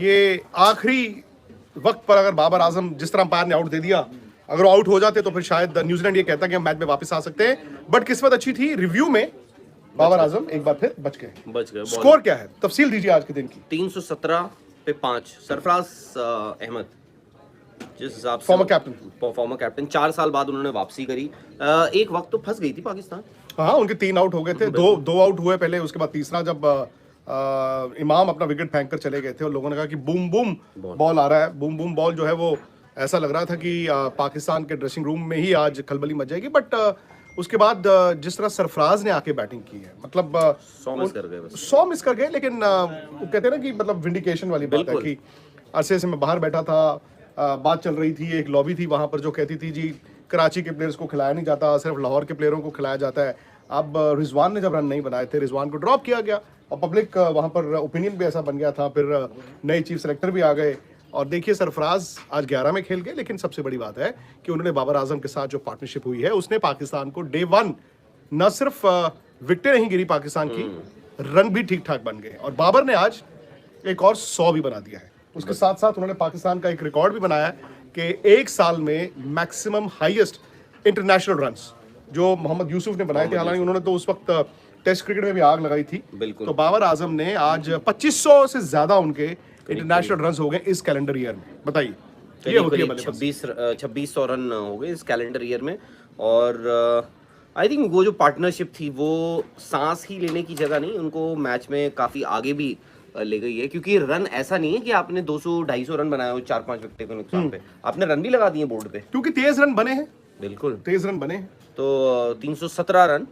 ये आखिरी वक्त पर अगर बाबर आजम जिस तरह अंपायर ने आउट दे दिया, अगर आउट हो जाते तो फिर शायद न्यूजीलैंड ये कहता कि हम मैच में वापस आ सकते हैं, बट किस्मत अच्छी थी, रिव्यू में बाबर आजम एक बार फिर बच गए। स्कोर क्या है, तफसील दीजिए आज के दिन की। 317 पे 5, सरफराज अहमद जिस हिसाब से फॉर्मर कैप्टन 4 साल बाद उन्होंने वापसी करी। एक वक्त तो फंस गई थी पाकिस्तान। हाँ, उनके 3 आउट हो गए थे, दो आउट हुए पहले, उसके बाद तीसरा जब इमाम अपना विकेट फेंक कर चले गए थे और लोगों ने कहा कि बूम बूम बॉल आ रहा है। बूम बूम बॉल जो है वो ऐसा लग रहा था कि पाकिस्तान के ड्रेसिंग रूम में ही आज खलबली मच जाएगी, बट उसके बाद जिस तरह सरफराज ने आके बैटिंग की है, मतलब 100 मिस कर गए, लेकिन वो कहते हैं ना कि मतलब विंडिकेशन वाली बात है कि अरसे से मैं बाहर बैठा था, बात चल रही थी, एक लॉबी थी वहां पर जो कहती थी जी कराची के प्लेयर्स को खिलाया नहीं जाता, सिर्फ लाहौर के प्लेयरों को खिलाया जाता है। अब रिजवान ने जब रन नहीं बनाए थे, रिजवान को ड्रॉप किया गया और पब्लिक वहां पर ओपिनियन भी ऐसा बन गया था। फिर नए चीफ सेलेक्टर भी आ गए और देखिए सरफराज आज 11 में खेल गए, लेकिन सबसे बड़ी बात है कि उन्होंने बाबर आजम के साथ जो पार्टनरशिप हुई है उसने पाकिस्तान को डे 1 न सिर्फ विकेटें नहीं गिरी पाकिस्तान की, रन भी ठीक ठाक बन गए और बाबर ने आज एक और 100 भी बना दिया है। उसके साथ साथ उन्होंने पाकिस्तान का एक रिकॉर्ड भी बनाया है कि एक साल में मैक्सिमम हाईएस्ट इंटरनेशनल रन्स जो मोहम्मद यूसुफ ने बनाए थे, हालांकि उन्होंने तो उस वक्त टेस्ट क्रिकेट में भी आग लगाई थी। तो बाबर आजम ने आज 2500 से ज्यादा उनके इंटरनेशनल रन्स हो गए इस कैलेंडर ईयर में। बताइए, ये होती है 2600 रन हो गए इस कैलेंडर ईयर में। और आई थिंक वो जो पार्टनरशिप थी वो सांस ही लेने की जगह नहीं, उनको मैच में काफी आगे भी ले गई है, क्योंकि रन ऐसा नहीं है कि आपने 200-250 रन बनाए हो 4-5 विकेट के नुकसान पे, आपने रन भी लगा दिए बोर्ड पे, क्योंकि तेज रन बने हैं। बिल्कुल तेज रन बने हैं। तो 317 रन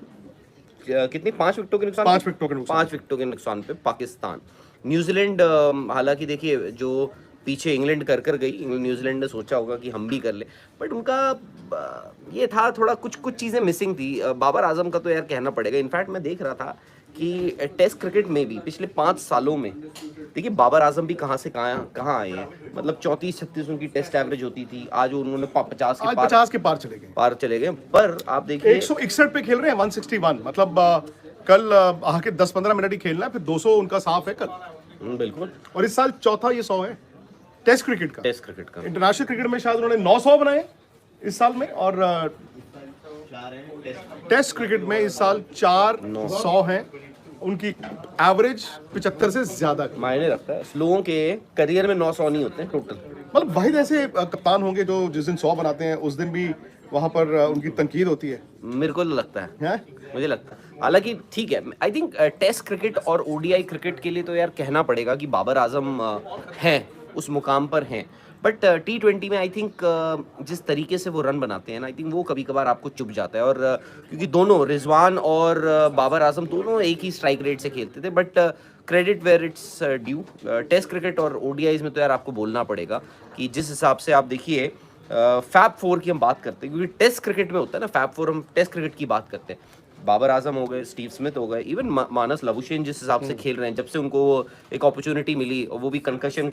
कितनी 5 विकेटों के नुकसान 5 विकेटों के नुकसान पे पाकिस्तान। न्यूजीलैंड हालांकि देखिए जो पीछे इंग्लैंड कर गई, न्यूजीलैंड ने सोचा होगा कि हम भी कर ले, बट उनका ये था थोड़ा कुछ चीज़ें मिसिंग थी। बाबर आजम का तो यार कहना पड़ेगा। इनफैक्ट मैं देख रहा था कि टेस्ट क्रिकेट में भी पिछले 5 सालों में देखिए बाबर आजम भी कहाँ से कहाँ आए हैं। मतलब 34-36 उनकी टेस्ट एवरेज होती थी, आज उन्होंने 50 के पार चले गए। पर आप देखिए 161 पे खेल रहे हैं, 161, मतलब कल आके 10-15 मिनट ही खेलना है, फिर 200 उनका साफ है कल। बिल्कुल। और इस साल चौथा ये 100 है टेस्ट क्रिकेट का। इंटरनेशनल क्रिकेट में शायद उन्होंने 900 बनाए इस साल में, और टेस्ट क्रिकेट में इस साल 400 हैं। उनकी एवरेज 75 से ज्यादा मायने रखता है। लोगों के करियर में 900 नहीं होते हैं टोटल। मतलब वाहिद ऐसे कप्तान होंगे जो जिस दिन 100 बनाते हैं उस दिन भी वहां पर उनकी तनकीद होती है, मेरे को लगता है। मुझे लगता है हालांकि ठीक है। आई थिंक टेस्ट क्रिकेट और ओडीआई क्रिकेट के लिए तो यार कहना पड़ेगा कि बाबर आजम हैं, उस मुकाम पर हैं, बट T20 में आई थिंक जिस तरीके से वो रन बनाते हैं ना, आई थिंक वो कभी कभार आपको चुभ जाता है। और क्योंकि दोनों रिजवान और बाबर आजम दोनों एक ही स्ट्राइक रेट से खेलते थे, but credit where it's due. Test cricket और ओडीआईज में तो यार आपको बोलना पड़ेगा कि जिस हिसाब से आप देखिए फैब 4 की हम बात करते हैं, क्योंकि टेस्ट क्रिकेट में होता है ना फैब 4, हम टेस्ट क्रिकेट की बात करते हैं। बाबर आजम हो गए, स्टीव स्मिथ हो गए, इवन मानस लबुशेन जिस हिसाब से खेल रहे हैं, जब से उनको एक अपॉर्चुनिटी मिली और वो भी कंकशन